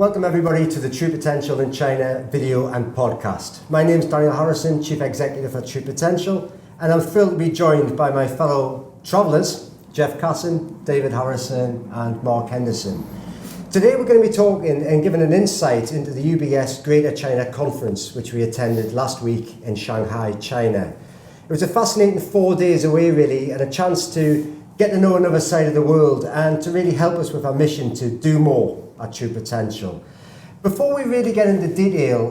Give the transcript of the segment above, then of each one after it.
Welcome everybody to the True Potential in China video and podcast. My name is Daniel Harrison, Chief Executive at True Potential, and I'm thrilled to be joined by my fellow travellers, Jeff Casson, David Harrison and Mark Henderson. Today we're going to be talking and giving an insight into the UBS Greater China Conference, which we attended last week in Shanghai, China. It was a fascinating 4 days away really, and a chance to get to know another side of the world and to really help us with our mission to do more at True Potential. Before we really get into detail,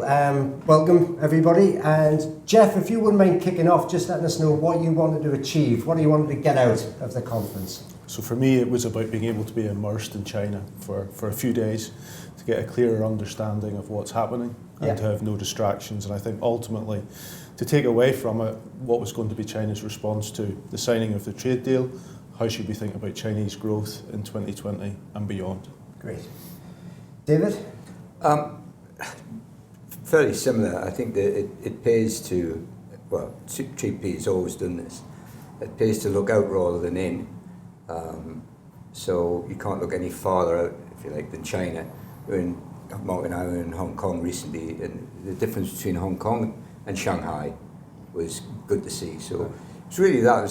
welcome everybody, and Jeff, if you wouldn't mind kicking off, just letting us know what you wanted to achieve, what you wanted to get out of the conference. So for me, it was about being able to be immersed in China for a few days to get a clearer understanding of what's happening and to have no distractions. And I think ultimately to take away from it what was going to be China's response to the signing of the trade deal, how should we think about Chinese growth in 2020 and beyond. Great. David? Fairly similar. I think that it pays to, well, TP has always done this. It pays to look out rather than in. So you can't look any farther out, if you like, than China. Mark and I were in Hong Kong recently, and the difference between Hong Kong and Shanghai was good to see. So it's really that.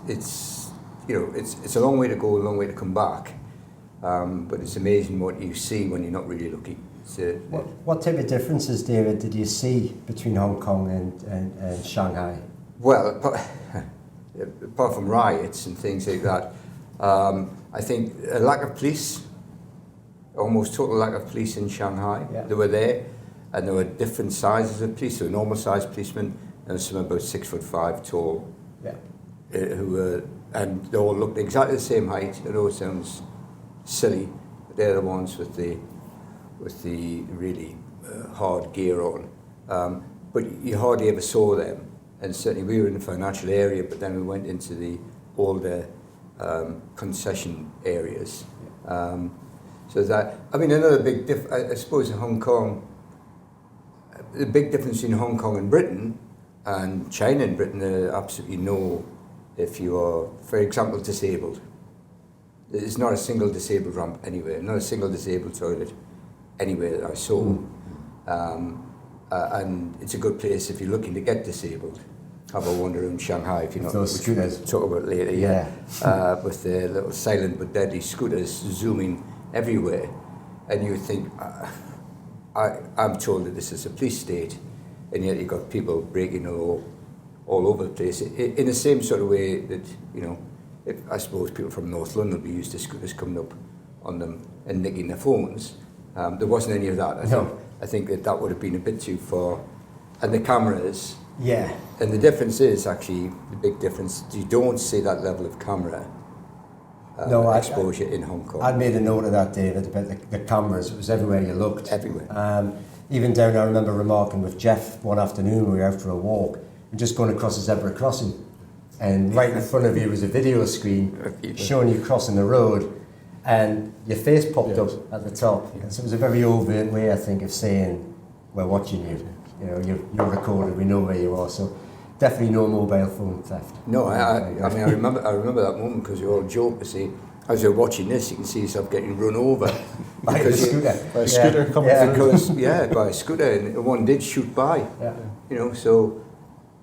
It's a long way to go, a long way to come back. But it's amazing what you see when you're not really looking. What type of differences, David, did you see between Hong Kong and Shanghai? Well, apart from riots and things like that, I think a lack of police, almost total lack of police in Shanghai. Yeah. They were there, and there were different sizes of police. There were normal sized policemen, and some about 6'5" tall, who were, and they all looked exactly the same height. It all sounds silly, but they're the ones with the really hard gear on. But you hardly ever saw them. And certainly we were in the financial area, but then we went into all the concession areas. So that, I mean, another big I suppose in Hong Kong, the big difference between Hong Kong and Britain and China and Britain, there absolutely no, if you are, for example, disabled. There's not a single disabled ramp anywhere, not a single disabled toilet anywhere that I saw. And it's a good place if you're looking to get disabled. Have a wander around Shanghai if you're not, which we'll talk about later, with the little silent but deadly scooters zooming everywhere. And you think, I'm told that this is a police state, and yet you've got people breaking the law all over the place in the same sort of way that, I suppose people from North London will be used to scooters coming up on them and nicking their phones. There wasn't any of that. I think that would have been a bit too far. And the cameras. Yeah. And the difference is actually, the big difference, you don't see that level of camera exposure in Hong Kong. I made a note of that, David, about the cameras. It was everywhere you looked. Everywhere. Even down, I remember remarking with Jeff one afternoon, we were out for a walk, and just going across a zebra crossing. And right in front of you was a video screen showing you crossing the road, and your face popped up at the top. So it was a very overt way, I think, of saying, we're watching you. You're recorded, we know where you are. So definitely no mobile phone theft. No, I remember that moment, because we all joked to say, as you're watching this, you can see yourself getting run over by a scooter. By a scooter coming through. By a scooter, and one did shoot by. Yeah. So.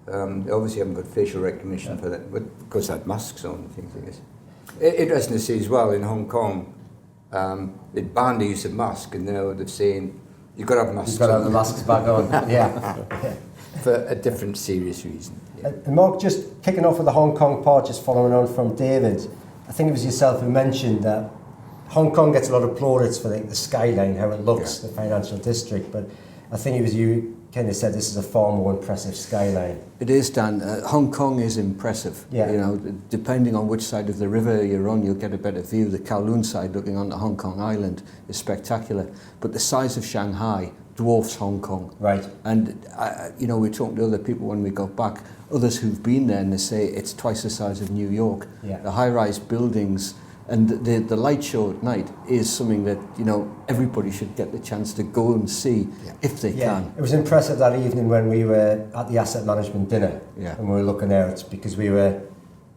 They obviously haven't got facial recognition for that, but because they had masks on and things like this. Interesting to see as well in Hong Kong, they banned the use of masks, and now they're saying you've got to have masks. You've got to have the masks back on. For a different serious reason. Yeah. And Mark, just kicking off with the Hong Kong part, just following on from David, I think it was yourself who mentioned that Hong Kong gets a lot of plaudits for the skyline, how it looks, the financial district, but I think it was you kind of said this is a far more impressive skyline. It is, Dan. Hong Kong is impressive. Yeah. Depending on which side of the river you're on, you'll get a better view. The Kowloon side looking onto Hong Kong Island is spectacular. But the size of Shanghai dwarfs Hong Kong. Right. And, we're talking to other people when we got back, others who've been there, and they say it's twice the size of New York. Yeah. The high-rise buildings. And the light show at night is something that, everybody should get the chance to go and see if they can. It was impressive that evening when we were at the asset management dinner and we were looking out, because we were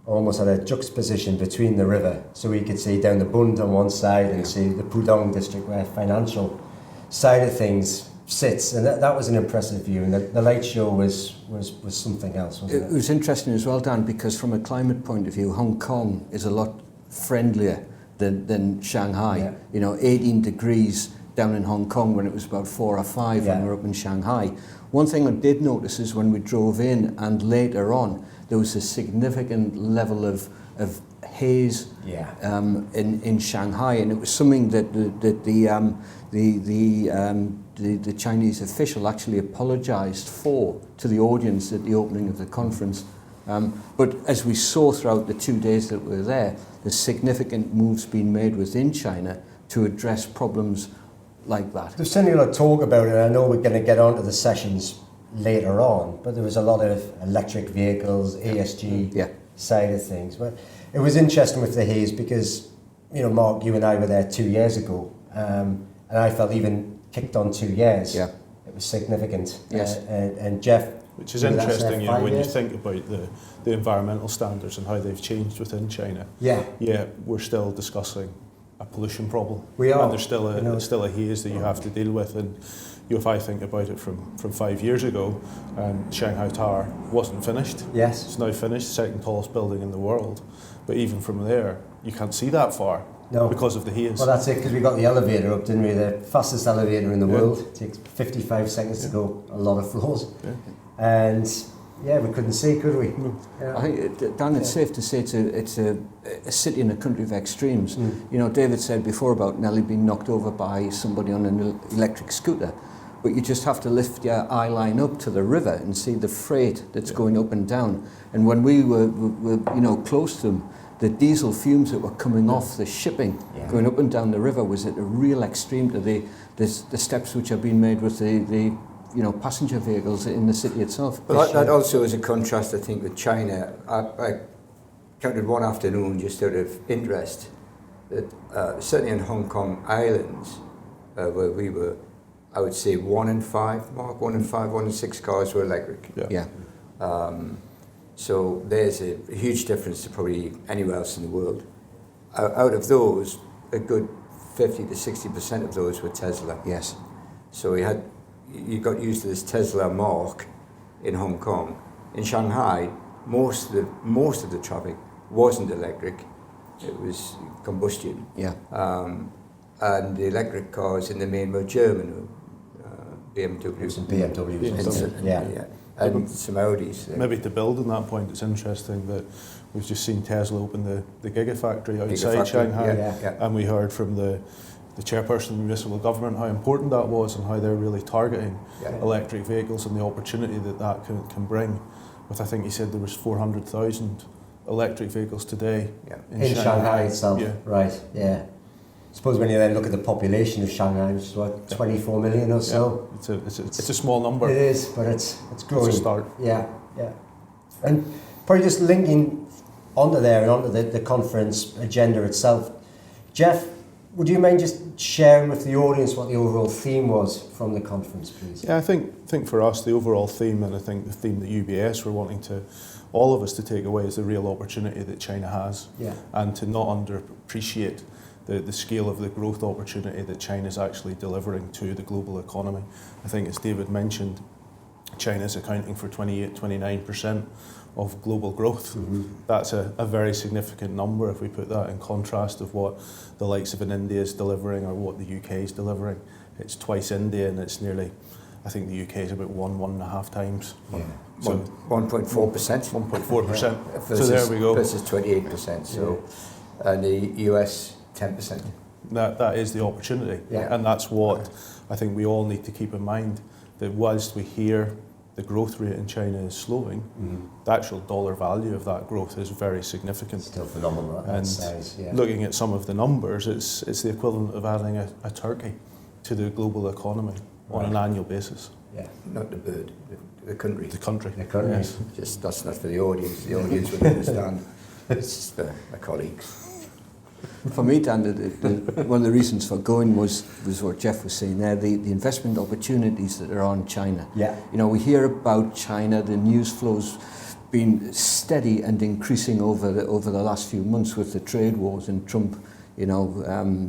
almost at a juxtaposition between the river. So we could see down the Bund on one side and see the Pudong district where financial side of things sits, and that was an impressive view, and the light show was something else, wasn't it? It was interesting as well, Dan, because from a climate point of view, Hong Kong is a lot friendlier than Shanghai. Yeah. You know, 18 degrees down in Hong Kong when it was about 4 or 5 when we were up in Shanghai. One thing I did notice is when we drove in and later on, there was a significant level of haze in Shanghai, and it was something that the Chinese official actually apologized for to the audience at the opening of the conference. But as we saw throughout the 2 days that we were there, there's significant moves being made within China to address problems like that. There's certainly a lot of talk about it. I know we're going to get onto the sessions later on, but there was a lot of electric vehicles, ESG side of things. But it was interesting with the haze because, you know, Mark, you and I were there 2 years ago, and I felt even kicked on 2 years. Yeah. It was significant. Yes. And Jeff, which is interesting, you know, when years? you think about the environmental standards and how they've changed within China. Yeah. Yeah, we're still discussing a pollution problem. We are. And there's still a haze that you have to deal with. And you know, if I think about it from 5 years ago, Shanghai Tower wasn't finished. Yes. It's now finished, second tallest building in the world. But even from there, you can't see that far. No. Because of the haze. Well, that's it, because we got the elevator up, didn't we? The fastest elevator in the world. It takes 55 seconds to go a lot of floors. Yeah. And yeah, we couldn't see, could we? No. Yeah. I think, Dan, it's safe to say it's a city in a country of extremes. You know, David said before about Nelly being knocked over by somebody on an electric scooter, but you just have to lift your eye line up to the river and see the freight that's going up and down. And when we were you know, close to them, the diesel fumes that were coming off the shipping going up and down the river was at a real extreme to the steps which are being made with the you know, passenger vehicles in the city itself. But that also is a contrast, I think, with China. I counted one afternoon, just out of interest, that certainly in Hong Kong Island, where we were, I would say 1 in 5, Mark, 1 in 5, 1 in 6 cars were electric. Yeah. So there's a huge difference to probably anywhere else in the world. Out of those, a good 50 to 60% of those were Tesla. Yes. So you got used to this Tesla mark in Hong Kong. In Shanghai, most of the traffic wasn't electric; it was combustion. Yeah. And the electric cars in the main were German, BMW. Some BMWs. Yeah. And some Audis. Maybe to build on that point, it's interesting that we've just seen Tesla open the Gigafactory outside Shanghai, and we heard from the chairperson of the municipal government how important that was and how they're really targeting electric vehicles and the opportunity that can bring. With, I think he said there was 400,000 electric vehicles today in Shanghai itself. Yeah. Right, yeah. I suppose when you then look at the population of Shanghai, which is what, 24 million or so? Yeah. It's a small number. It is, but it's growing. It's a start. Yeah. And probably just linking onto there and onto the conference agenda itself, Jeff, would you mind just sharing with the audience what the overall theme was from the conference, please? Yeah, I think for us, the overall theme, and I think the theme that UBS were wanting all of us to take away is the real opportunity that China has, and to not underappreciate the scale of the growth opportunity that China is actually delivering to the global economy. I think, as David mentioned, China is accounting for 28-29% of global growth. That's a very significant number if we put that in contrast of what the likes of an India is delivering or what the UK is delivering. It's twice India, and it's nearly, I think the UK is about 1.5 times. So 1.4%. 1.4%. So there we go. Versus 28%. So, and the US 10%. That is the opportunity, and that's what I think we all need to keep in mind. That whilst we hear the growth rate in China is slowing, the actual dollar value of that growth is very significant. Still phenomenal at that size, looking at some of the numbers, it's the equivalent of adding a turkey to the global economy on an annual basis. Yeah, not the bird, the country. The country. The country. Yes. Just that's not for the audience. The audience will understand. It's just for my colleagues. For me, Dan, one of the reasons for going was what Jeff was saying there, the investment opportunities that are on China. Yeah. You know, we hear about China, the news flows been steady and increasing over the last few months with the trade wars and Trump,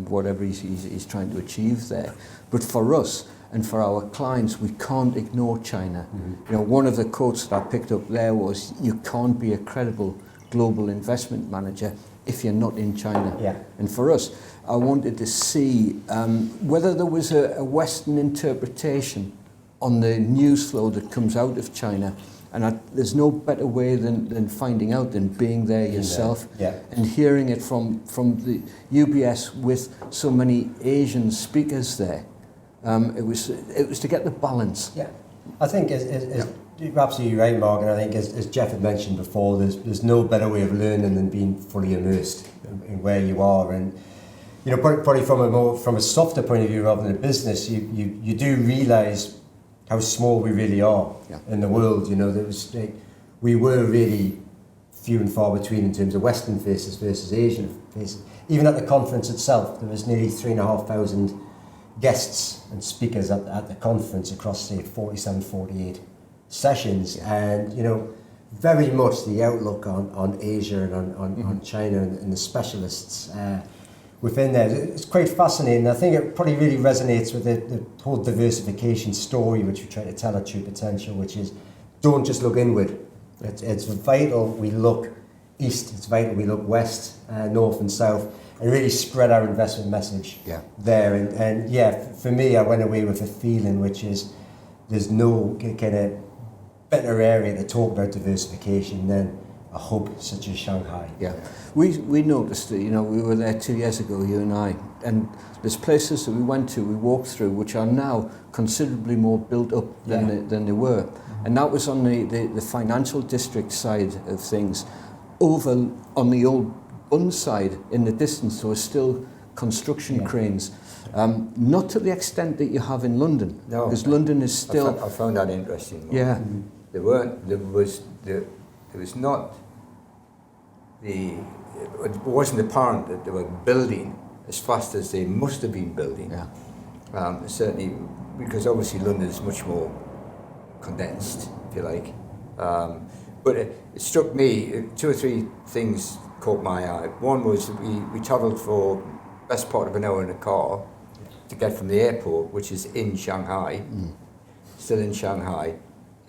whatever he's trying to achieve there. But for us and for our clients, we can't ignore China. One of the quotes that I picked up there was, "You can't be a credible global investment manager if you're not in China." Yeah. And for us, I wanted to see whether there was a Western interpretation on the news flow that comes out of China. And there's no better way than finding out than being there yourself and hearing it from the UBS with so many Asian speakers there. It was to get the balance. Yeah, I think you're absolutely right, Mark. And I think as Jeff had mentioned before, there's no better way of learning than being fully immersed in where you are. And probably from a softer point of view rather than a business, you do realise how small we really are in the world. We were really few and far between in terms of Western faces versus Asian faces. Even at the conference itself, there was nearly 3,500 guests and speakers at the conference across, say, 47, 48 sessions. And, very much the outlook on Asia and on China and the specialists within there. It's quite fascinating. I think it probably really resonates with the whole diversification story which we try to tell at True Potential, which is don't just look inward. It's vital we look east, it's vital we look west, north and south, and really spread our investment message there. And for me, I went away with a feeling which is there's no kind of better area to talk about diversification than a hub such as Shanghai. Yeah, we noticed that, we were there 2 years ago, you and I, and there's places that we walked through, which are now considerably more built up than they were. And that was on the financial district side of things. Over on the old Bund side, in the distance, there were still construction cranes. Not to the extent that you have in London, because London is still... I found that interesting. Yeah. There it wasn't apparent that they were building as fast as they must have been building. Yeah. Certainly, because obviously London is much more condensed, if you like. But it struck me, 2 or 3 things caught my eye. One was that we travelled for best part of an hour in a car to get from the airport, which is in Shanghai, still in Shanghai,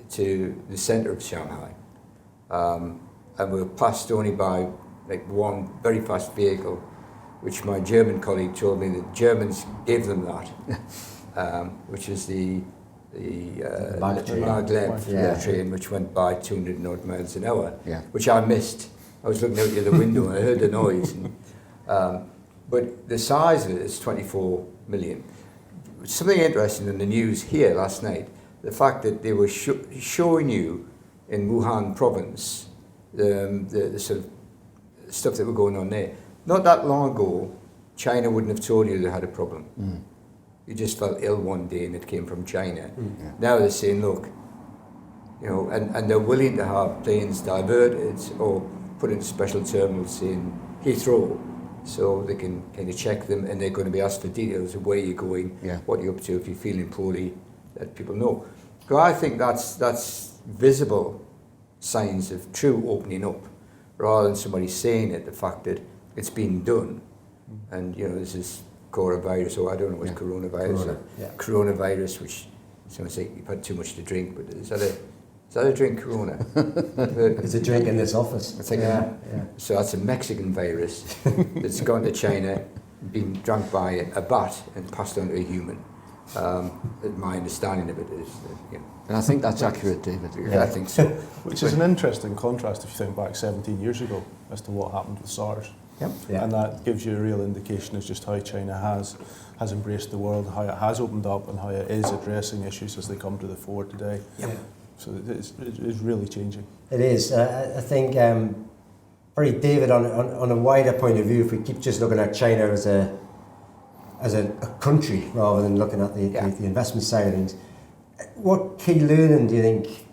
to the centre of Shanghai. And we were passed only by one very fast vehicle, which my German colleague told me that Germans gave them that, which is the maglev train, which went by 200 odd miles an hour, which I missed. I was looking out the other window and I heard the noise. But the size of it is 24 million. Something interesting in the news here last night, the fact that they were showing you in Wuhan province the sort of stuff that were going on there. Not that long ago, China wouldn't have told you they had a problem. You just felt ill one day and it came from China. Now they're saying, look, and they're willing to have planes diverted or put into special terminals in Heathrow so they can kind of check them, and they're going to be asked for details of where you're going, what you're up to, if you're feeling poorly, let people know. So I think that's visible signs of true opening up, rather than somebody saying it, the fact that it's been done. And this is coronavirus, or I don't know what's coronavirus, coronavirus, which someone say you've had too much to drink, but is that a drink, Corona? It's a drink in this office. I think, so that's a Mexican virus that's gone to China, been drunk by a bat and passed on to a human. My understanding of it is that, And I think that's accurate, David. Yeah, I think so. Which is an interesting contrast if you think back 17 years ago as to what happened with SARS. Yep. Yeah. And that gives you a real indication as just how China has embraced the world, how it has opened up, and how it is addressing issues as they come to the fore today. Yep. So it is really changing. It is. I think, probably David, on a wider point of view, if we keep just looking at China as a country rather than looking at the investment side of things, what key learning do you think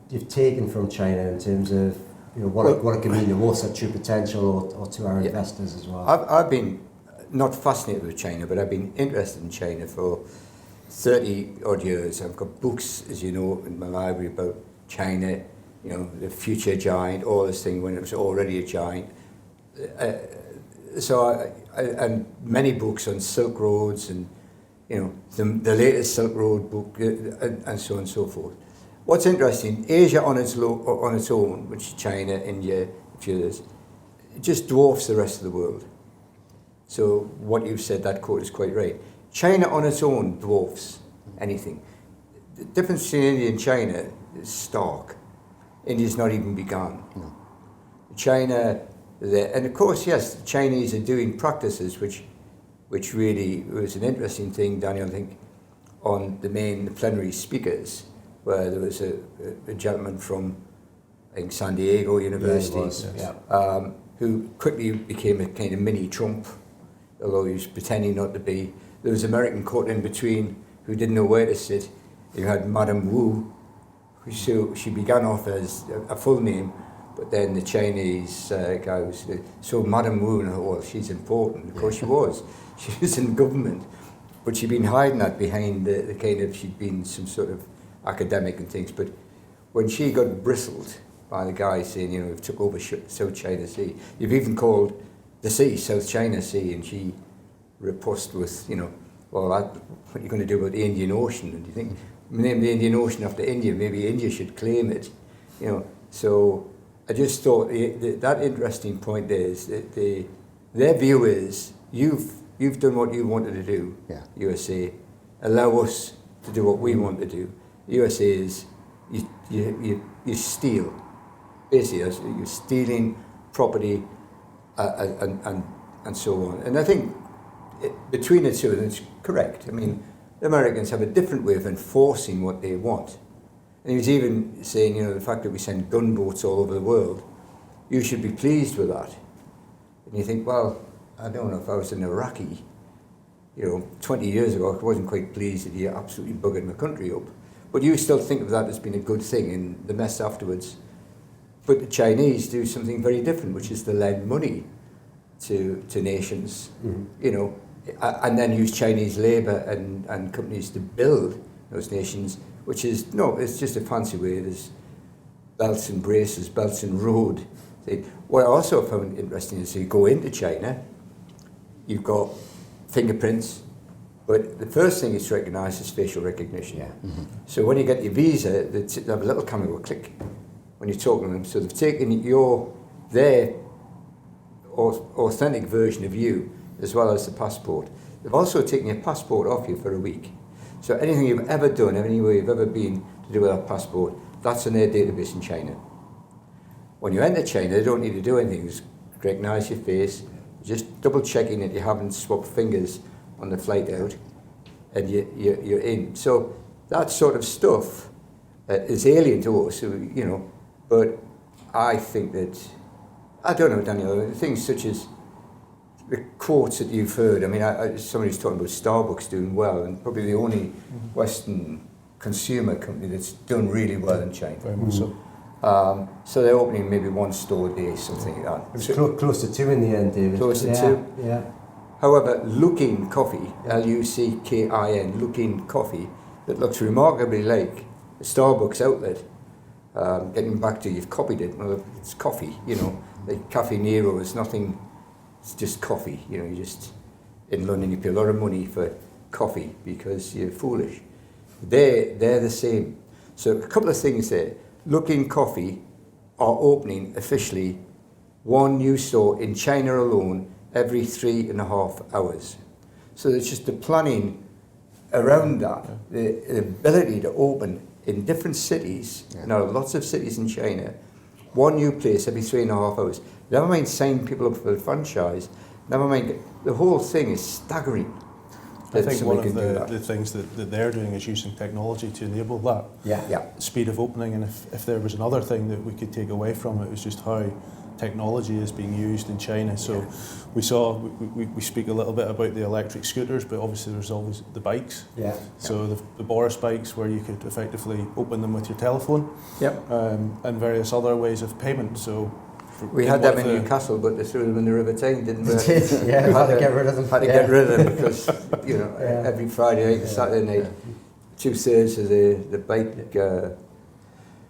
you've taken from China in terms of what it can mean to us at True Potential or to our investors as well? I've been not fascinated with China, but I've been interested in China for 30 odd years. I've got books, as you know, in my library about China, the future giant, all this thing when it was already a giant. And many books on Silk Roads and, the latest Silk Road book and so on and so forth. What's interesting, Asia on its own, which is China, India, a few others, it just dwarfs the rest of the world. So what you've said, that quote is quite right. China on its own dwarfs anything. The difference between India and China is stark. India's not even begun. No. China, and of course, yes, the Chinese are doing practices which really was an interesting thing, Daniel, I think, on the plenary speakers, where there was a gentleman from, I think, San Diego University, who quickly became a kind of mini Trump, although he was pretending not to be. There was an American caught in between who didn't know where to sit. You had Madame Wu, she began off as a full name, but then the Chinese guy was, so Madame Wu, and I thought, well, she's important. Of course she was. She was in government, but she'd been hiding that behind the kind of, she'd been some sort of academic and things, but when she got bristled by the guy saying, we've took over South China Sea, you've even called the sea South China Sea, and she riposted with, well, what are you going to do about the Indian Ocean? And you think, name the Indian Ocean after India, maybe India should claim it, So I just thought that interesting point there is that their view is, you've done what you wanted to do, USA, allow us to do what we want to do. USA is, you steal, basically, you're stealing property and so on. And I think between the two, it's correct. I mean, the Americans have a different way of enforcing what they want. And he was even saying, the fact that we send gunboats all over the world, you should be pleased with that. And you think, well, I don't know, if I was an Iraqi, 20 years ago, I wasn't quite pleased that he absolutely buggered my country up. But you still think of that as being a good thing in the mess afterwards. But the Chinese do something very different, which is to lend money to nations, and then use Chinese labour and companies to build those nations, which is, it's just a fancy way. There's belts and braces, belts and road. What I also found interesting is you go into China, you've got fingerprints, but the first thing it's recognised is facial recognition. Yeah. Mm-hmm. So when you get your visa, they have a little camera will click when you're talking to them. So they've taken their authentic version of you as well as the passport. They've also taken your passport off you for a week. So anything you've ever done, anywhere you've ever been to do with that passport, that's in their database in China. When you enter China, they don't need to do anything. Just recognise your face, just double checking that you haven't swapped fingers on the flight out, and you're in. So that sort of stuff is alien to us, but I think that, I don't know, Daniel, things such as the quotes that you've heard. I mean, somebody's talking about Starbucks doing well, and probably the only Western consumer company that's done really well in China. Very much so. So they're opening maybe one store a day, something like that. It was close to 2 in the end, David. Close to 2? Yeah. However, Luckin Coffee, Luckin, Luckin Coffee, that looks remarkably like a Starbucks outlet. Getting back to, you've copied it, well, it's coffee, like Cafe Nero is nothing, it's just coffee, you just, in London you pay a lot of money for coffee because you're foolish. They're the same. So a couple of things there. Luckin Coffee are opening officially one new store in China alone every 3.5 hours. So it's just the planning around that, the ability to open in different cities, now lots of cities in China, one new place every 3.5 hours. Never mind signing people up for the franchise, never mind, the whole thing is staggering. I think one of the things that they're doing is using technology to enable that speed of opening, and if there was another thing that we could take away from it was just how technology is being used in China. So we speak a little bit about the electric scooters, but obviously there's always the bikes. So the Boris bikes, where you could effectively open them with your telephone. And various other ways of payment. So we had them in Newcastle, but they threw them in the River Tyne, didn't we? Yeah, had to get rid of them. Had to get rid of them because every Friday night and Saturday night, 2/3 of the bike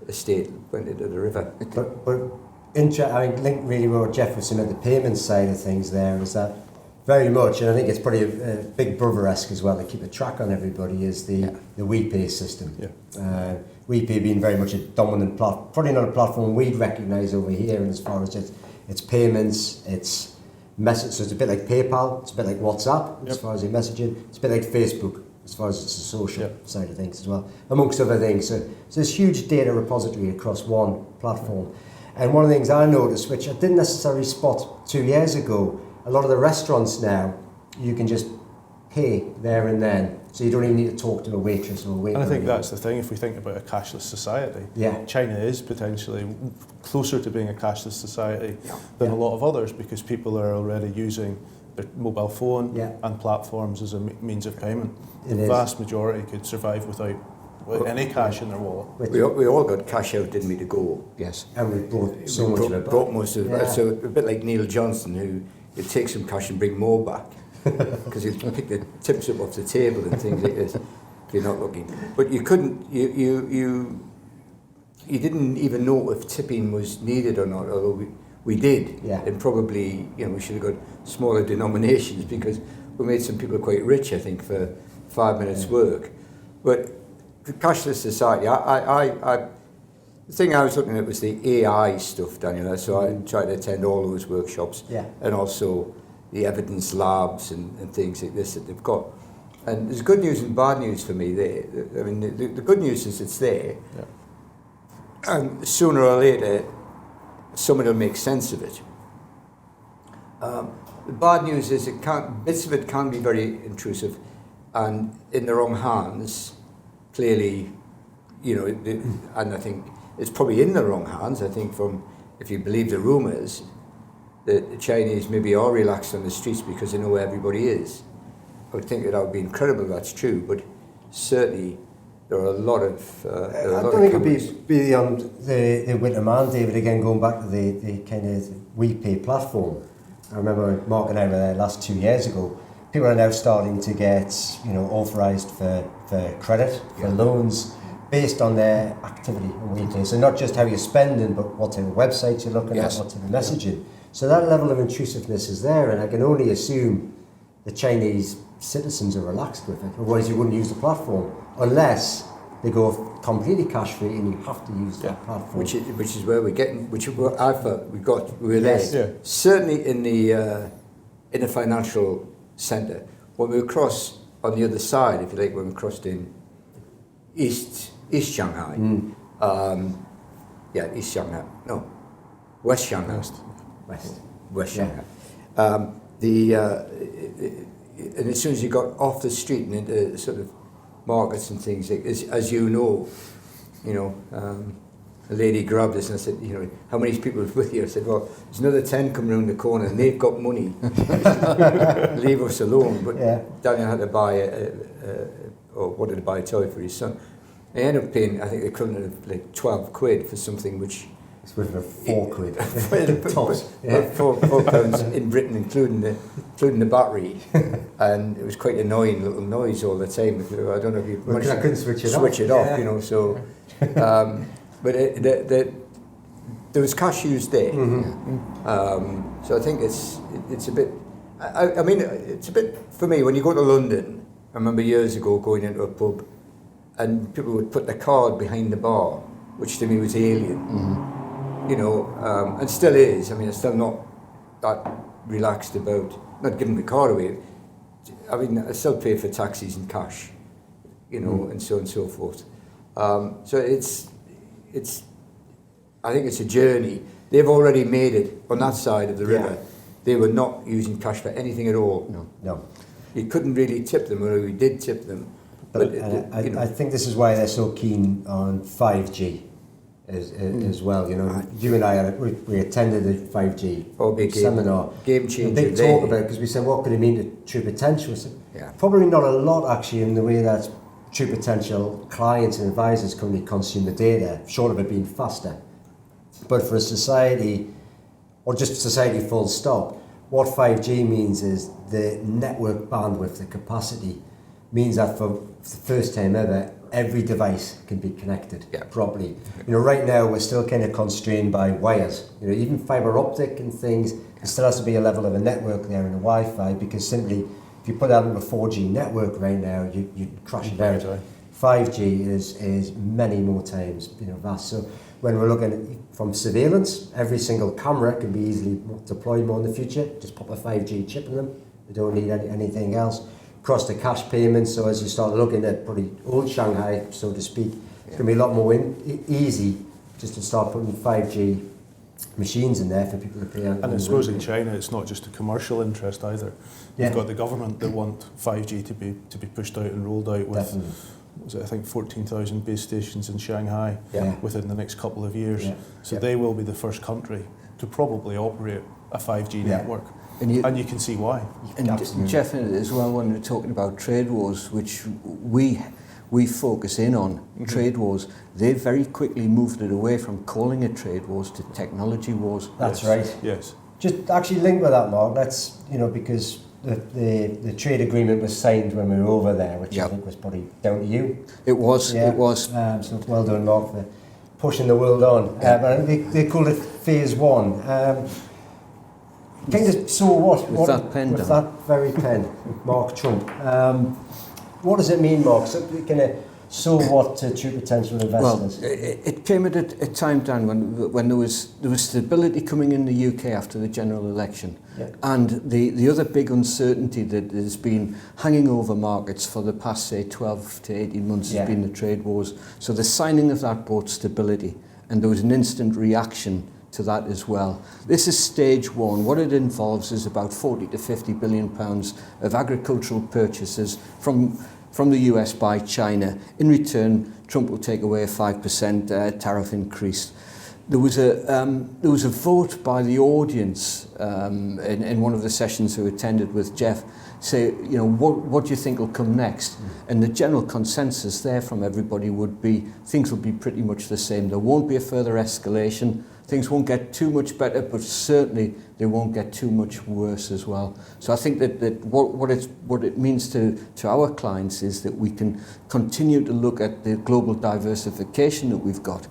estate went into the river. But I mean, linked really well with Jeff was saying at the payment side of things there is that very much, and I think it's probably a Big Brother-esque as well to keep a track on everybody, is the WePay system. Yeah. WePay being very much a dominant platform, probably not a platform we'd recognise over here as far as its payments, its message. So it's a bit like PayPal, it's a bit like WhatsApp as far as your messaging, it's a bit like Facebook as far as it's the social side of things as well, amongst other things. So there's huge data repository across one platform. And one of the things I noticed, which I didn't necessarily spot 2 years ago, a lot of the restaurants now, you can just pay there and then. So you don't even need to talk to a waitress or a waiter. And I think that's the thing, if we think about a cashless society, China is potentially closer to being a cashless society than a lot of others, because people are already using their mobile phone and platforms as a means of payment. The vast majority could survive without any cash in their wallet. We all got cash out, didn't we, to go? Yes. And we brought so much of it back. Brought most of it. So a bit like Neil Johnson, who would take some cash and bring more back, because he'd pick the tips up off the table and things like this, if you're not looking. But you couldn't, you didn't even know if tipping was needed or not, although we did. And probably, we should have got smaller denominations, because we made some people quite rich, I think, for 5 minutes work. But the cashless society, the thing I was looking at was the AI stuff, Daniel. So I tried to attend all those workshops, and also the evidence labs and things like this that they've got. And there's good news and bad news for me there. I mean, the good news is it's there, and sooner or later, someone will make sense of it. The bad news is bits of it can be very intrusive, and in the wrong hands, clearly, and I think it's probably in the wrong hands. I think if you believe the rumours, that the Chinese maybe are relaxed on the streets because they know where everybody is. I would think that would be incredible if that's true, but certainly there are a lot of I don't think it would be beyond the winter man, David, again, going back to the kind of WePay platform. I remember Mark and I were there last 2 years ago. People are now starting to get, authorised for credit, for loans, based on their activity on WePay. So not just how you're spending, but what type of websites you're looking at, what type of messaging. So that level of intrusiveness is there, and I can only assume the Chinese citizens are relaxed with it. Otherwise, you wouldn't use the platform unless they go completely cash free, and you have to use that platform. Which is where we're getting. Which I felt we were there. Yeah. Certainly in the financial centre. When we crossed on the other side, if you like, when we crossed in East Shanghai, East Shanghai, no, West Shanghai, West Shanghai. And as soon as you got off the street and into sort of markets and things, as you know, a lady grabbed us and I said, how many people are with you? I said, well, there's another 10 coming around the corner and they've got money. Leave us alone. But Daniel had to buy wanted to buy a toy for his son. He ended up paying, I think, the equivalent of like 12 quid for something which... It's worth about 4 quid. £4 pounds in Britain, including the battery. And it was quite an annoying little noise all the time. I don't know if you managed to switch it off, so... But there was cash used there. So I think it's a bit... I mean, it's a bit... For me, when you go to London, I remember years ago going into a pub and people would put their card behind the bar, which to me was alien. And still is. I mean, I'm still not that relaxed about not giving the card away. I mean, I still pay for taxis in cash, and so on and so forth. So I think it's a journey. They've already made it on that side of the river. They were not using cash for anything at all. No. You couldn't really tip them, or we did tip them. But I think this is why they're so keen on 5G as well. You and I we attended the 5G seminar. Game changer. Big talk about it, because we said, what could it mean to True Potential? We said, probably not a lot actually in the way that True Potential clients and advisors currently consume the data, short of it being faster. But for a society, or just society full stop, what 5G means is the network bandwidth, the capacity, means that for the first time ever, every device can be connected properly. You know, right now we're still kind of constrained by wires. You know, even fiber optic and things, there still has to be a level of a network there in the Wi-Fi, because simply if you put that into a 4G network right now, you crash it out. 5G is many more times, you know, vast. So when we're looking at, from surveillance, every single camera can be easily deployed more in the future. Just pop a 5G chip in them. You don't need anything else. Across the cash payments, so as you start looking at probably old Shanghai, so to speak, it's going to be a lot more easy just to start putting 5G machines in there for people to pay. And I suppose in China, it's not just a commercial interest either. You've got the government that want 5G to be pushed out and rolled out with, was it, I think 14,000 base stations in Shanghai within the next couple of years. So they will be the first country to probably operate a 5G network. And you can see why. And Jeff, as well, when we're talking about trade wars, which we focus in on, trade wars, they very quickly moved it away from calling it trade wars to technology wars. That's right. Yes. Just actually link with that, Mark. That's, you know, because the trade agreement was signed when we were over there, which I think was probably down to you. It was. So well done, Mark, for pushing the world on. But they called it Phase 1. Kind of, so what? With that pen with that very pen, Mark Trump. What does it mean, Mark? So what to true potential investors? Well, it came at a time, Dan, when there was stability coming in the UK after the general election, and the other big uncertainty that has been hanging over markets for the past, say, 12 to 18 months has been the trade wars. So the signing of that brought stability, and there was an instant reaction to that as well. This is stage one. What it involves is about 40 to 50 billion pounds of agricultural purchases from the US by China. In return, Trump will take away a 5% tariff increase. There was a vote by the audience in one of the sessions who attended with Jeff, say, you know, what do you think will come next? And the general consensus there from everybody would be things will be pretty much the same. There won't be a further escalation. Things won't get too much better, but certainly they won't get too much worse as well. So I think that what it means to our clients is that we can continue to look at the global diversification that we've got,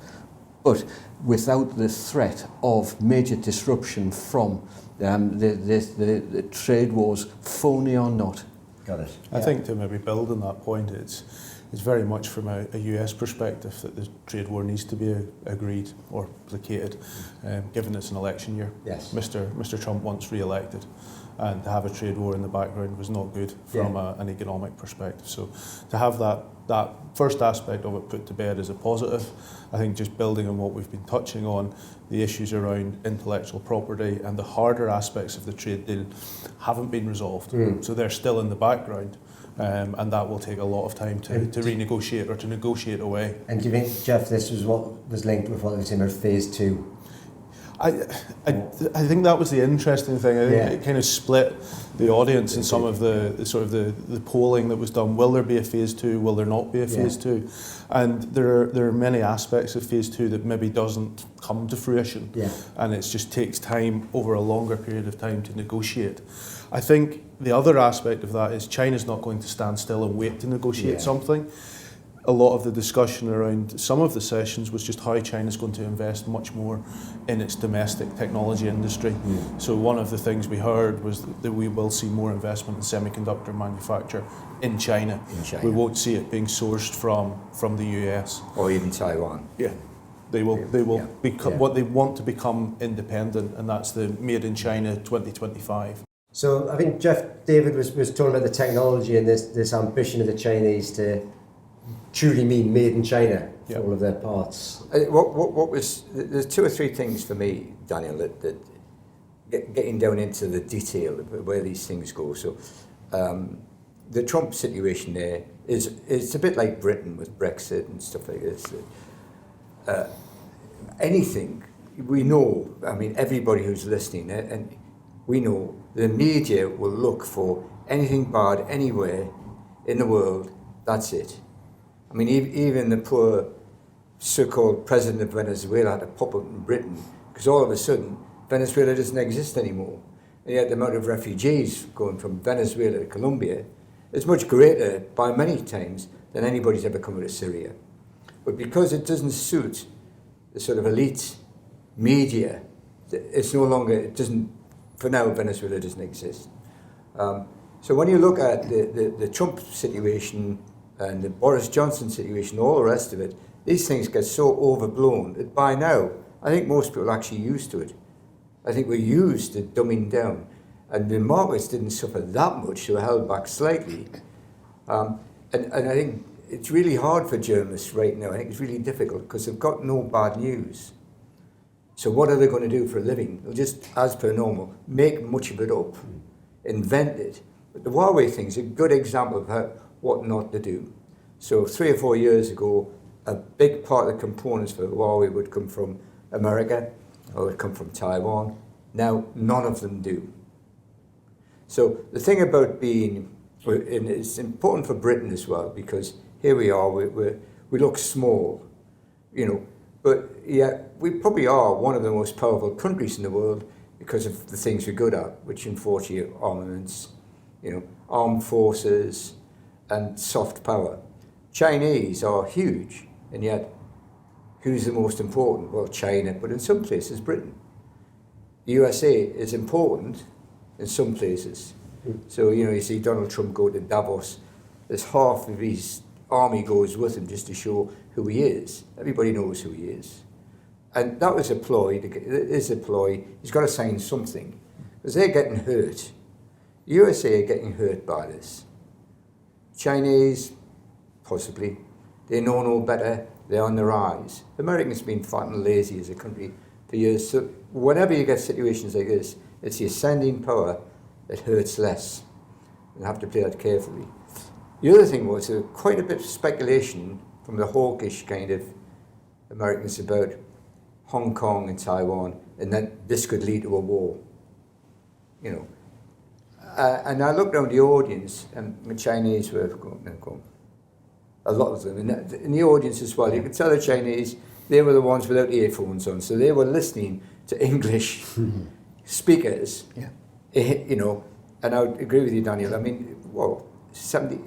but without the threat of major disruption from the trade wars, phony or not. Got it. I think to maybe build on that point, it's very much from a US perspective that the trade war needs to be agreed or placated, given it's an election year. Yes. Mr. Trump wants re-elected, and to have a trade war in the background was not good from an economic perspective. So to have that first aspect of it put to bed is a positive. I think just building on what we've been touching on, the issues around intellectual property and the harder aspects of the trade deal haven't been resolved. So they're still in the background. And that will take a lot of time to renegotiate or to negotiate away. And do you think, Jeff, this was what was linked with what was in our Phase 2? I think that was the interesting thing. I think it kind of split the audience in some of the polling that was done. Will there be a Phase 2? Will there not be a Phase 2? And there are many aspects of Phase 2 that maybe doesn't come to fruition. And it just takes time over a longer period of time to negotiate. I think the other aspect of that is China's not going to stand still and wait to negotiate something. A lot of the discussion around some of the sessions was just how China's going to invest much more in its domestic technology industry. So one of the things we heard was that we will see more investment in semiconductor manufacture in China. We won't see it being sourced from the US. Or even Taiwan. They will become what they want to become independent, and that's the Made in China 2025. So I think David was talking about the technology and this ambition of the Chinese to truly mean made in China for all of their parts. There's two or three things for me, Daniel, that getting down into the detail of where these things go. So the Trump situation there it's a bit like Britain with Brexit and stuff like this. Anything we know, I mean, everybody who's listening, and we know the media will look for anything bad anywhere in the world. That's it. I mean, even the poor so-called president of Venezuela had to pop up in Britain because all of a sudden Venezuela doesn't exist anymore. And yet the amount of refugees going from Venezuela to Colombia is much greater by many times than anybody's ever come out of Syria. But because it doesn't suit the sort of elite media, it's no longer, it doesn't, for now, Venezuela doesn't exist. So when you look at the Trump situation and the Boris Johnson situation, all the rest of it, these things get so overblown that by now, I think most people are actually used to it. I think we're used to dumbing down. And the markets didn't suffer that much, they were held back slightly. And I think it's really hard for journalists right now. I think it's really difficult because they've got no bad news. So what are they going to do for a living? They'll just, as per normal, make much of it up, invent it. But the Huawei thing's a good example of what not to do. So 3 or 4 years ago, a big part of the components for Huawei would come from America or would come from Taiwan. Now, none of them do. So the thing about being, and it's important for Britain as well, because here we are, we look small, but yeah, we probably are one of the most powerful countries in the world because of the things we're good at, which unfortunately are armaments, armed forces and soft power. Chinese are huge, and yet who's the most important? Well, China, but in some places, Britain. The USA is important in some places. So, you see Donald Trump go to Davos, there's half of his army goes with him just to show who he is. Everybody knows who he is. And that was a ploy, it is a ploy, he's got to sign something, because they're getting hurt. USA are getting hurt by this. Chinese, possibly, they know no better, they're on the rise. Americans have been fat and lazy as a country for years, so whenever you get situations like this, it's the ascending power that hurts less. You have to play that carefully. The other thing was quite a bit of speculation from the hawkish kind of Americans about Hong Kong and Taiwan, and that this could lead to a war. And I looked around the audience, and the Chinese were going, a lot of them, and in the audience as well, you could tell the Chinese, they were the ones without earphones on, so they were listening to English speakers, and I would agree with you, Daniel. I mean, 70,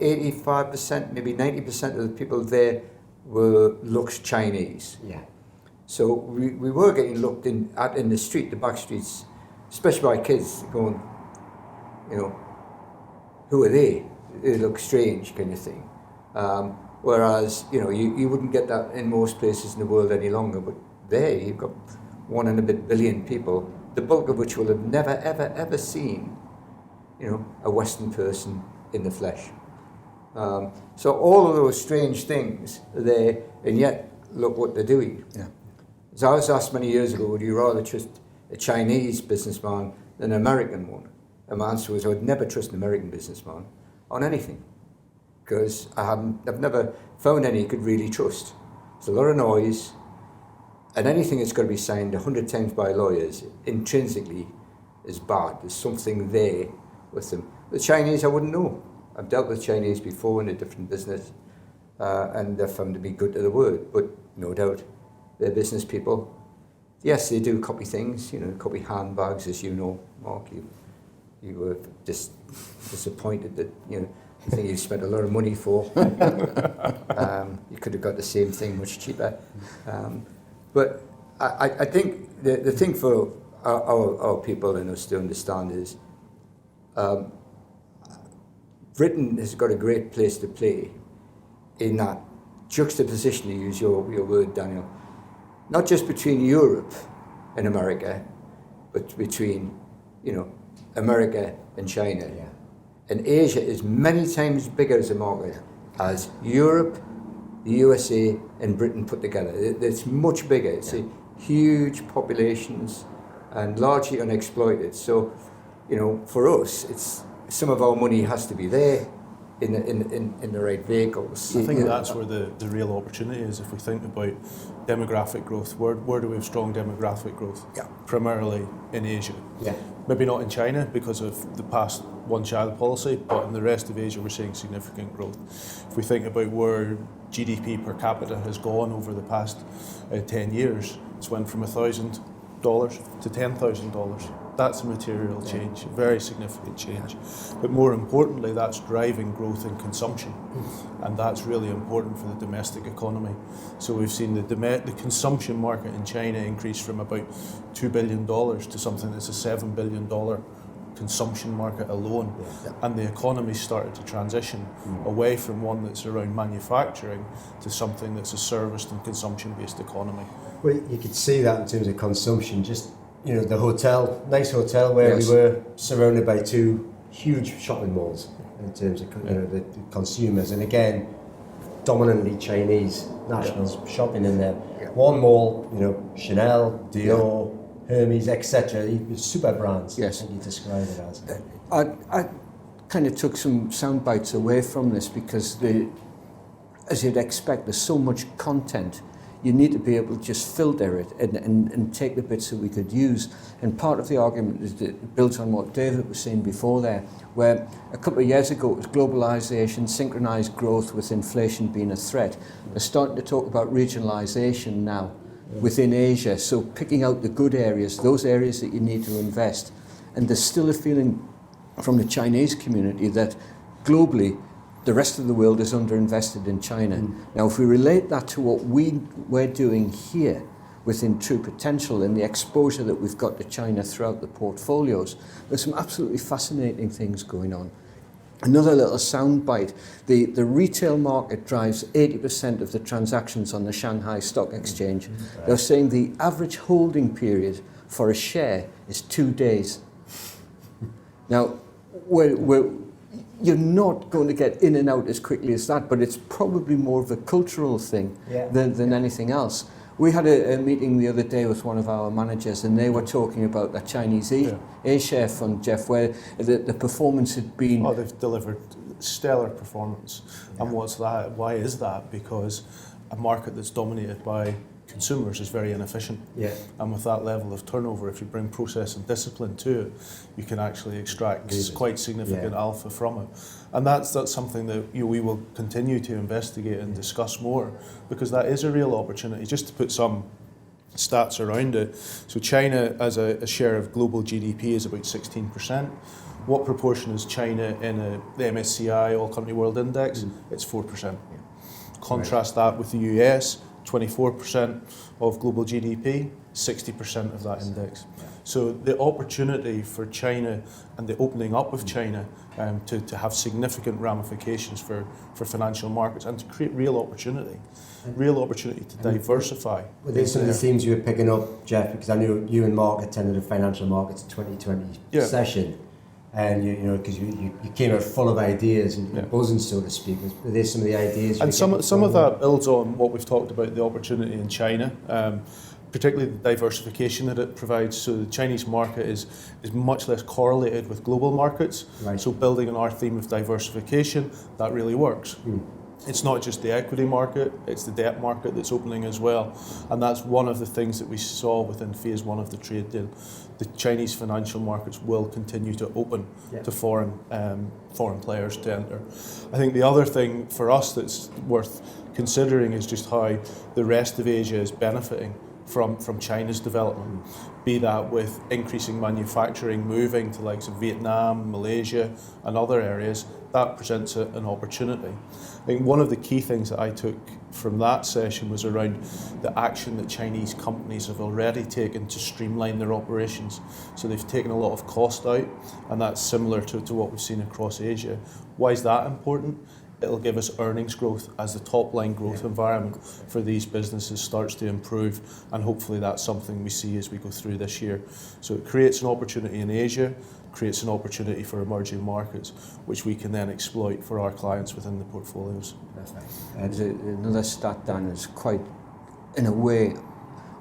85%, maybe 90% of the people there looked Chinese. Yeah. So we were getting looked at in the street, the back streets, especially by kids going, who are they? They look strange, kind of thing. Whereas, you wouldn't get that in most places in the world any longer, but there you've got 1 and a bit billion people, the bulk of which will have never, ever, ever seen, a Western person in the flesh. So all of those strange things are there, and yet look what they're doing. Yeah. So I was asked many years ago, would you rather trust a Chinese businessman than an American one? And my answer was I would never trust an American businessman on anything, because I've never found any you could really trust. It's a lot of noise, and anything that's got to be signed 100 times by lawyers intrinsically is bad. There's something there with them. The Chinese, I wouldn't know. I've dealt with Chinese before in a different business, and they're found to be good to the word, but no doubt they're business people. Yes, they do copy things, copy handbags, as you know, Mark. You were just disappointed that, the thing you spent a lot of money for. You could have got the same thing much cheaper. But I think the thing for our people and us to understand is Britain has got a great place to play in that juxtaposition, to use your word, Daniel, not just between Europe and America, but between, America and China. Yeah. And Asia is many times bigger as a market as Europe, the USA, and Britain put together. It's much bigger. It's huge populations and largely unexploited. So, for us, it's some of our money has to be there in the right vehicles. I think that's where the real opportunity is. If we think about demographic growth, where do we have strong demographic growth? Yeah. Primarily in Asia. Yeah. Maybe not in China because of the past one-child policy, but in the rest of Asia we're seeing significant growth. If we think about where GDP per capita has gone over the past 10 years, it's went from $1,000 to $10,000. That's a material change, a very significant change. But more importantly, that's driving growth in consumption. And that's really important for the domestic economy. So we've seen the consumption market in China increase from about $2 billion to something that's a $7 billion consumption market alone. And the economy started to transition away from one that's around manufacturing to something that's a serviced and consumption-based economy. Well, you could see that in terms of consumption. Just, the hotel, nice hotel where we were surrounded by two huge shopping malls in terms of the consumers. And again, dominantly Chinese nationals shopping in there. One mall, Chanel, Dior, Hermes, etc. Super brands. Yes. I think you describe it as. I kind of took some sound bites away from this because, as you'd expect, there's so much content. You need to be able to just filter it and take the bits that we could use. And part of the argument is that it builds on what David was saying before there, where a couple of years ago it was globalisation, synchronised growth with inflation being a threat. They're starting to talk about regionalisation now within Asia. So picking out the good areas, those areas that you need to invest. And there's still a feeling from the Chinese community that globally the rest of the world is underinvested in China. Now, if we relate that to what we're doing here within True Potential and the exposure that we've got to China throughout the portfolios, there's some absolutely fascinating things going on. Another little soundbite, the retail market drives 80% of the transactions on the Shanghai Stock Exchange. They're saying the average holding period for a share is 2 days. Now, you're not going to get in and out as quickly as that, but it's probably more of a cultural thing than anything else. We had a meeting the other day with one of our managers, and they were talking about the Chinese A-share fund, Jeff, where the performance had been... Oh, they've delivered stellar performance. And what's that? Why is that? Because a market that's dominated by consumers is very inefficient. And with that level of turnover, if you bring process and discipline to it, you can actually extract quite significant alpha from it. And that's something that we will continue to investigate and discuss more, because that is a real opportunity. Just to put some stats around it, so China as a share of global GDP is about 16%. What proportion is China in the MSCI All Country World Index? It's 4%. Contrast that with the US, 24% of global GDP, 60% of that index. So the opportunity for China and the opening up of China to have significant ramifications for financial markets and to create real opportunity to diversify. Well, there's some of the themes you were picking up, Jeff, because I knew you and Mark attended a Financial Markets 2020 session. And because you came out full of ideas and buzzing, so to speak. But there's some of the ideas. And some of that builds on what we've talked about, the opportunity in China, particularly the diversification that it provides. So the Chinese market is much less correlated with global markets. So building on our theme of diversification, that really works. It's not just the equity market, it's the debt market that's opening as well. And that's one of the things that we saw within phase one of the trade deal. The Chinese financial markets will continue to open to foreign players to enter. I think the other thing for us that's worth considering is just how the rest of Asia is benefiting from China's development, be that with increasing manufacturing, moving to likes of Vietnam, Malaysia and other areas. That presents an opportunity. I think one of the key things that I took from that session was around the action that Chinese companies have already taken to streamline their operations. So they've taken a lot of cost out, and that's similar to what we've seen across Asia. Why is that important? It'll give us earnings growth as the top line growth environment for these businesses starts to improve, and hopefully that's something we see as we go through this year. So it creates an opportunity in Asia, creates an opportunity for emerging markets, which we can then exploit for our clients within the portfolios. And another stat, Dan, is quite, in a way,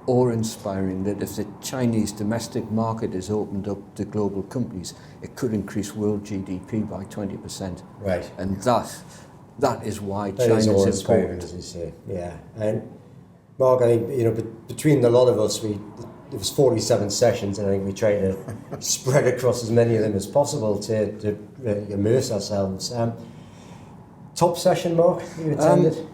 awe-inspiring, that if the Chinese domestic market is opened up to global companies, it could increase world GDP by 20%. Right. And that is why China is important. As you say. Yeah. And Mark, I think between a lot of us, there was 47 sessions, and I think we tried to spread across as many of them as possible to immerse ourselves. Top session, Mark, you attended?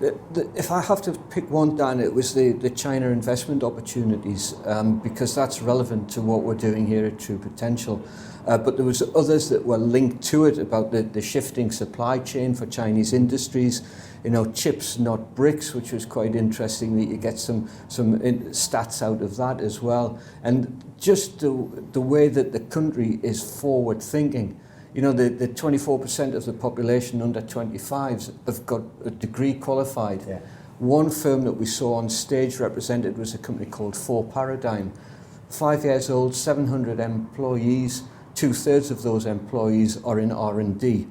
If I have to pick one, Dan, it was the China investment opportunities, because that's relevant to what we're doing here at True Potential. But there was others that were linked to it about the shifting supply chain for Chinese industries. Chips, not bricks, which was quite interesting that you get some stats out of that as well. And just the way that the country is forward thinking. The 24% of the population under 25s have got a degree qualified. Yeah. One firm that we saw on stage represented was a company called 4Paradigm. 5 years old, 700 employees, 2/3 of those employees are in R&D.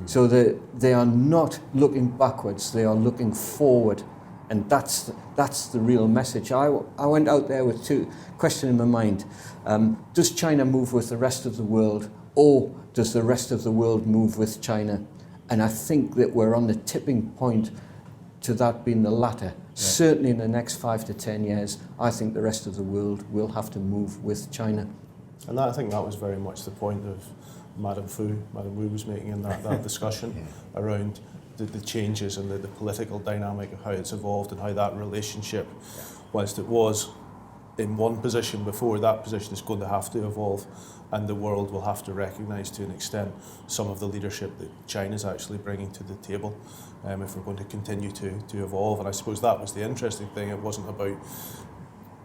So they are not looking backwards, they are looking forward. And that's the real message. I went out there with two questions in my mind. Does China move with the rest of the world, or does the rest of the world move with China? And I think that we're on the tipping point to that being the latter. Yeah. Certainly in the next 5 to 10 years, I think the rest of the world will have to move with China. And I think that was very much the point of Madam Wu was making in that discussion around the changes and the political dynamic of how it's evolved and how that relationship, whilst it was in one position before, that position is going to have to evolve, and the world will have to recognise to an extent some of the leadership that China's actually bringing to the table if we're going to continue to evolve. And I suppose that was the interesting thing. It wasn't about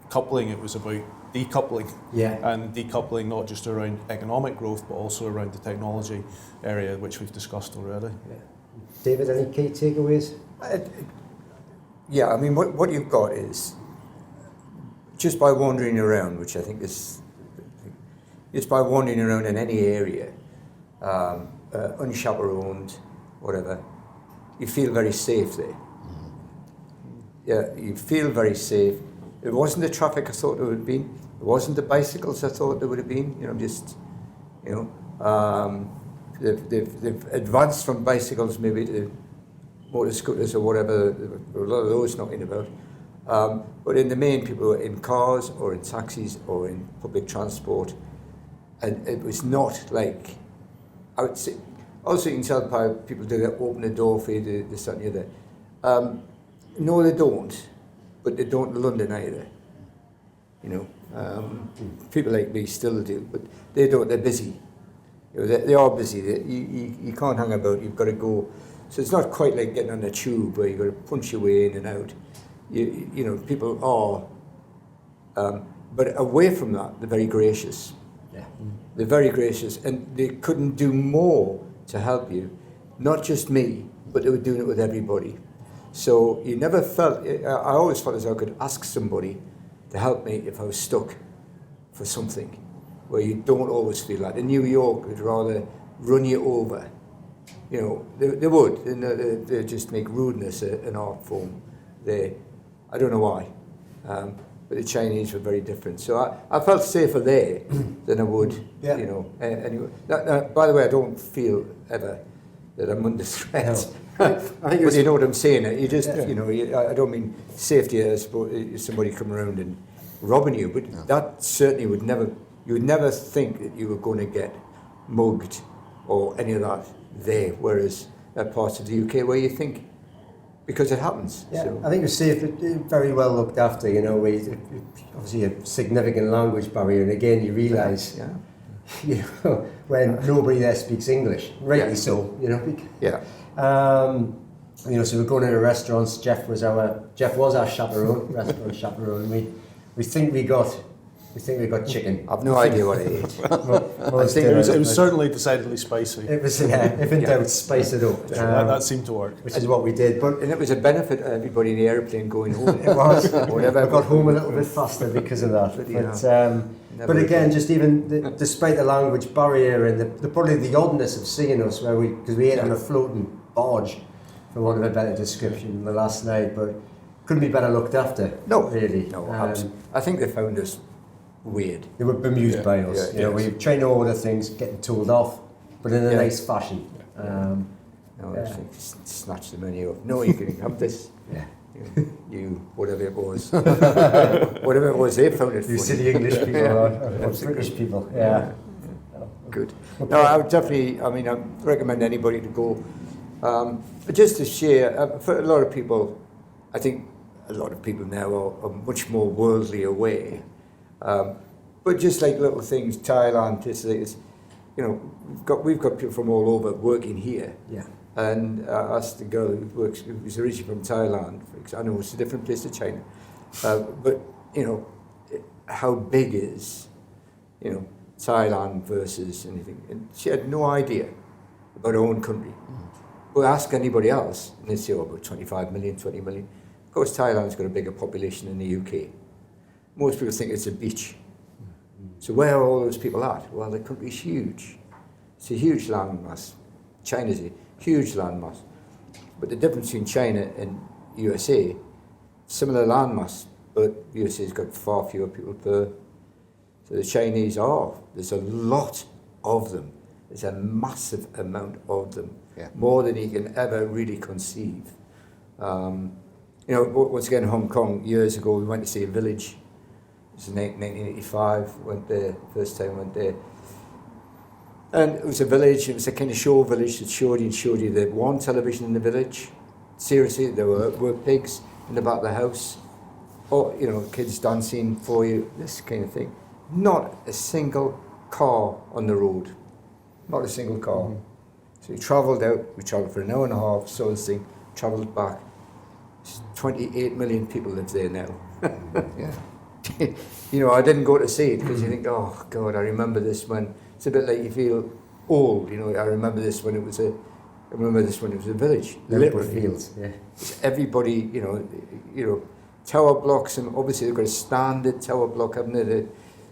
coupling, it was about decoupling. And decoupling not just around economic growth but also around the technology area, which we've discussed already. David, any key takeaways? What you've got is, just by wandering around, which I think is, just by wandering around in any area, unchaperoned, whatever, you feel very safe there. Yeah, you feel very safe. It wasn't the traffic I thought it would have been. It wasn't the bicycles I thought there would have been. They've advanced from bicycles maybe to motor scooters or whatever. There were a lot of those knocking about. But in the main, people were in cars or in taxis or in public transport. And it was not like, I would say, also you can tell by people do that, open the door for you, this, that and the other. No, they don't, but they don't in London either. People like me still do, but they don't, they're busy. They are busy. You can't hang about, you've got to go. So it's not quite like getting on a tube where you've got to punch your way in and out. People are, but away from that, they're very gracious. Yeah. They're very gracious, and they couldn't do more to help you. Not just me, but they were doing it with everybody. So you never felt, I always felt as though I could ask somebody to help me if I was stuck for something, where you don't always feel that. In New York, they'd rather run you over. They would, and they just make rudeness an art form. I don't know why, but the Chinese were very different. So I felt safer there than I would, anyway. By the way, I don't feel ever that I'm under threat. No. But you know what I'm saying. You just, I don't mean safety as somebody come around and robbing you, but that certainly you would never think that you were going to get mugged or any of that there, whereas at parts of the UK where you think, because it happens. Yeah, so. I think you're safe, very well looked after, obviously a significant language barrier, and again you realise, when nobody there speaks English, rightly so, Yeah. So we're going into restaurants. Jeff was our chaperone, restaurant chaperone. We think we got chicken. I've no idea what it is. It was certainly decidedly spicy. It was, if in doubt, spice it up. That seemed to work. Which is what we did. And it was a benefit of everybody in the airplane going home. It was. Whatever. I got home a little bit faster because of that. But again, just even despite the language barrier and probably the oddness of seeing us, because we ate on a floating barge, for want of a better description, the last night, but couldn't be better looked after. No, really. No, I think they found us weird. They were bemused by us. We trying to order things, getting told off, but in a nice fashion. Snatch the menu up. No, you can have this. Yeah. You, whatever it was. Whatever it was, they found it funny. You silly English people or British people. Yeah. Good. No, I would definitely, I recommend anybody to go But just to share, for a lot of people, I think a lot of people now are much more worldly aware. But just like little things, Thailand, we've got people from all over working here. Yeah. And I asked the girl who's originally from Thailand, I know it's a different place to China, but how big is, Thailand versus anything? And she had no idea about her own country. But ask anybody else, and they say, about 25 million, 20 million. Of course, Thailand's got a bigger population than the UK. Most people think it's a beach. So where are all those people at? Well, the country's huge. It's a huge landmass. China's a huge landmass. But the difference between China and USA, similar landmass, but USA's got far fewer people per. So the Chinese there's a lot of them. There's a massive amount of them, more than you can ever really conceive. Once again, Hong Kong, years ago, we went to see a village. It was in 1985, went there, first time went there. And it was a village, it was a kind of show village that showed you the one television in the village. Seriously, there were pigs in the back of the house, or, kids dancing for you, this kind of thing. Not a single car on the road. Not a single car. Mm-hmm. So we travelled for an hour and a half, saw this thing, travelled back. 28 million people live there now. Yeah. I didn't go to see it because you think, oh God, I remember this when, it's a bit like you feel old, I remember this when it was a village. Literally. Fields, yeah. Everybody, tower blocks, and obviously they've got a standard tower block, haven't they?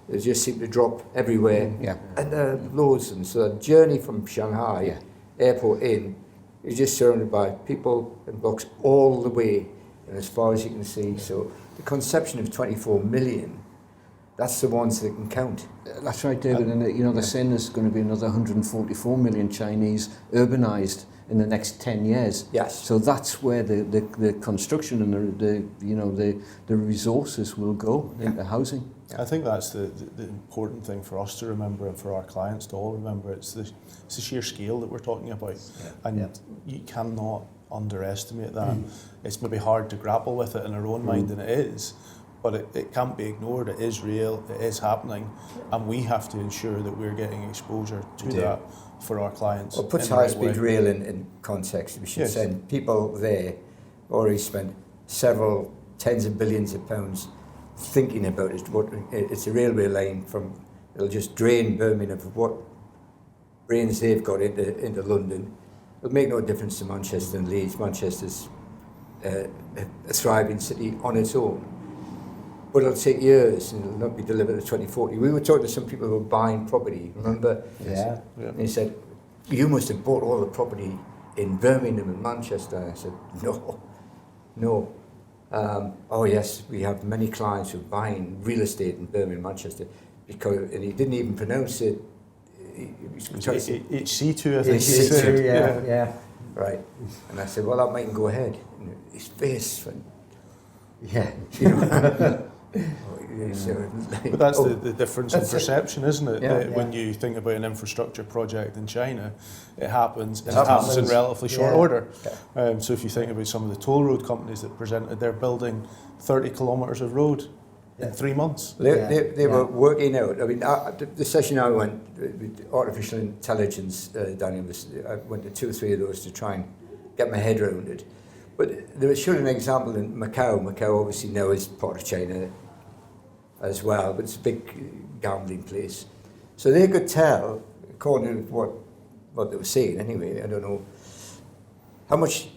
They just seem to drop everywhere. Yeah. And there are loads of them. So the journey from Shanghai airport in, you're just surrounded by people and blocks all the way, and as far as you can see. So the conception of 24 million, that's the ones that can count. That's right, David. And they're saying there's going to be another 144 million Chinese urbanised in the next 10 years. Yes. So that's where the construction and the resources will go into housing. I think that's the important thing for us to remember, and for our clients to all remember. It's the sheer scale that we're talking about, and you cannot underestimate that. It's maybe hard to grapple with it in our own mind, and it is, but it can't be ignored. It is real, it is happening, and we have to ensure that we're getting exposure to that for our clients. Well, puts high-speed rail in context. We should send people there already spent several tens of billions of pounds thinking about it. It's a railway line it'll just drain Birmingham of what brains they've got into London. It'll make no difference to Manchester and Leeds. Manchester's a thriving city on its own. But it'll take years, and it'll not be delivered to 2040. We were talking to some people who were buying property, remember? Yeah. And he said, you must have bought all the property in Birmingham and Manchester. And I said, no. Oh yes, we have many clients who are buying real estate in Birmingham, Manchester, and he didn't even pronounce it. HC2, I think. HC2, yeah. Right. And I said, well, that mightn't go ahead. And his face went, But that's the difference in perception, isn't it? Yeah. When you think about an infrastructure project in China, it happens in relatively short order. So if you think about some of the toll road companies that presented, they're building 30 kilometres of road in 3 months. They were working out. I mean, the session I went with artificial intelligence down I went to 2 or 3 of those to try and get my head around it. But they showed an example in Macau. Macau obviously now is part of China as well, but it's a big gambling place. So they could tell, according to what they were saying anyway, I don't know, how much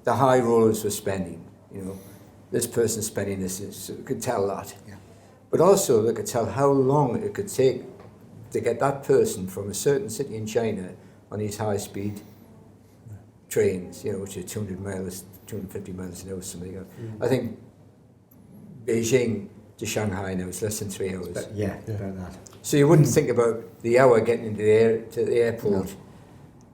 the high rollers were spending. This person's spending this, so they could tell that. Yeah. But also they could tell how long it could take to get that person from a certain city in China on these high-speed trains, which are 200 miles, 250 miles an hour, something like that. I think Beijing to Shanghai now is less than 3 hours. About that. So you wouldn't think about the hour getting into the airport,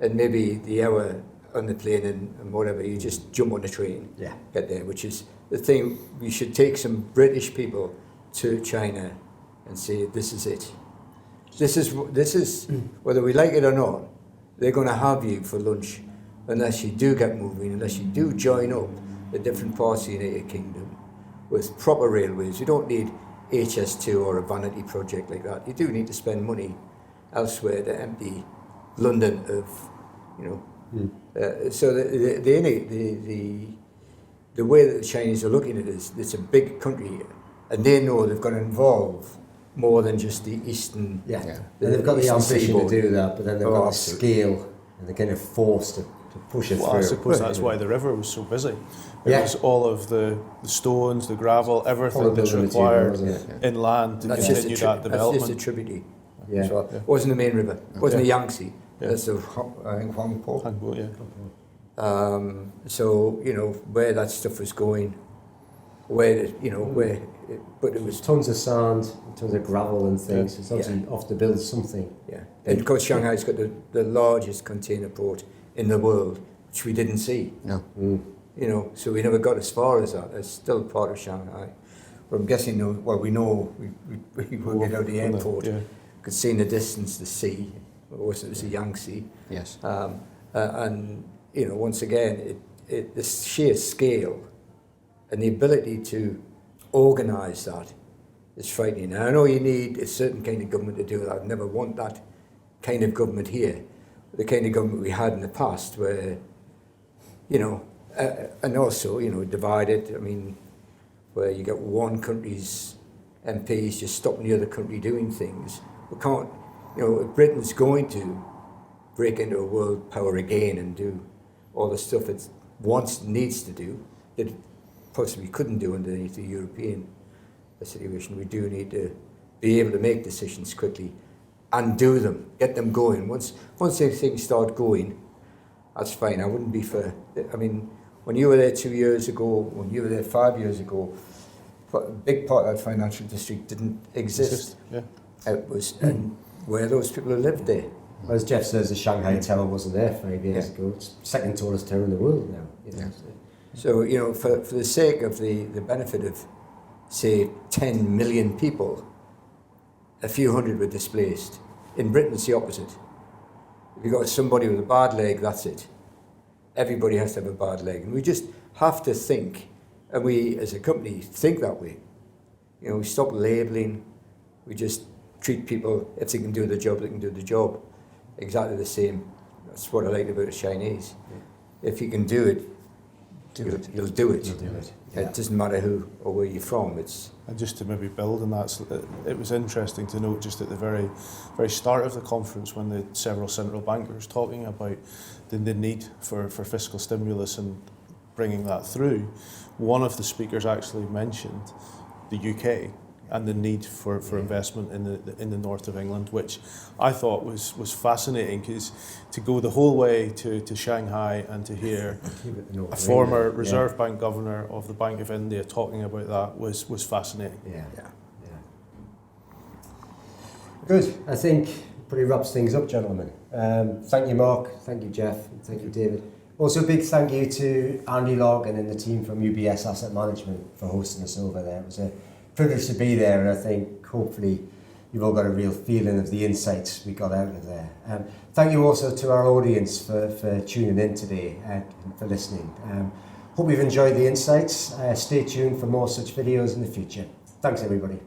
and maybe the hour on the plane and whatever. You just jump on the train, get there, which is the thing. We should take some British people to China and say, this is it. This is whether we like it or not, they're going to have you for lunch unless you do get moving, unless you do join up the different parts of the United Kingdom with proper railways. You don't need HS2 or a vanity project like that. You do need to spend money elsewhere to empty London of, so the way that the Chinese are looking at it is it's a big country, and they know they've got to involve more than just the eastern. And they've got the ambition to do that, but then they've got the scale, and they're kind of forced to push it through. I suppose that's why the river was so busy. It was all of the stones, the gravel, everything that's required inland to continue that development. That's just a tributary. So it wasn't the main river. It wasn't the Yangtze. That's the Huangpo. So where that stuff was going, but it was tons of sand, tons of gravel and things. It's obviously off to build something. And of course Shanghai's got the largest container port in the world, which we didn't see. So we never got as far as that. It's still part of Shanghai. But I'm guessing, we know we will get out of the airport. Could see in the distance the sea, it was the Yangtze. Yes. And once again, the sheer scale and the ability to organise that is frightening. And I know you need a certain kind of government to do that. I never want that kind of government here. The kind of government we had in the past where, and also, divided, where you get one country's MPs just stopping the other country doing things. We can't, if Britain's going to break into a world power again and do all the stuff it needs to do, that it possibly couldn't do underneath the European situation. We do need to be able to make decisions quickly and do them, get them going. Once these things start going, that's fine. I wouldn't be for, when you were there 2 years ago, when you were there 5 years ago, a big part of that financial district didn't exist. It was, and where those people who lived there. Well, as Jeff says, the Shanghai Tower wasn't there 5 years ago. It's the second tallest tower in the world now. So, for the sake of the benefit of, say, 10 million people, a few hundred were displaced. In Britain, it's the opposite. If you've got somebody with a bad leg, that's it. Everybody has to have a bad leg. And we just have to think, and we, as a company, think that way. We stop labelling. We just treat people, if they can do the job, they can do the job. Exactly the same. That's what I like about the Chinese. If you can do it, you'll do it. It doesn't matter who or where you're from. And just to maybe build on that, it was interesting to note just at the very, very start of the conference when the several central bankers talking about the need for fiscal stimulus and bringing that through. One of the speakers actually mentioned the UK and the need for investment in the north of England, which I thought was fascinating, because to go the whole way to Shanghai and to hear a former Reserve Bank governor of the Bank of India talking about that was fascinating. Good. I think pretty wraps things up, gentlemen. Thank you, Mark. Thank you, Jeff. And thank you, David. Also, a big thank you to Andy Larkin and the team from UBS Asset Management for hosting us over there. It was a privilege to be there, and I think hopefully you've all got a real feeling of the insights we got out of there. Thank you also to our audience for tuning in today and for listening. Hope you've enjoyed the insights. Stay tuned for more such videos in the future. Thanks, everybody.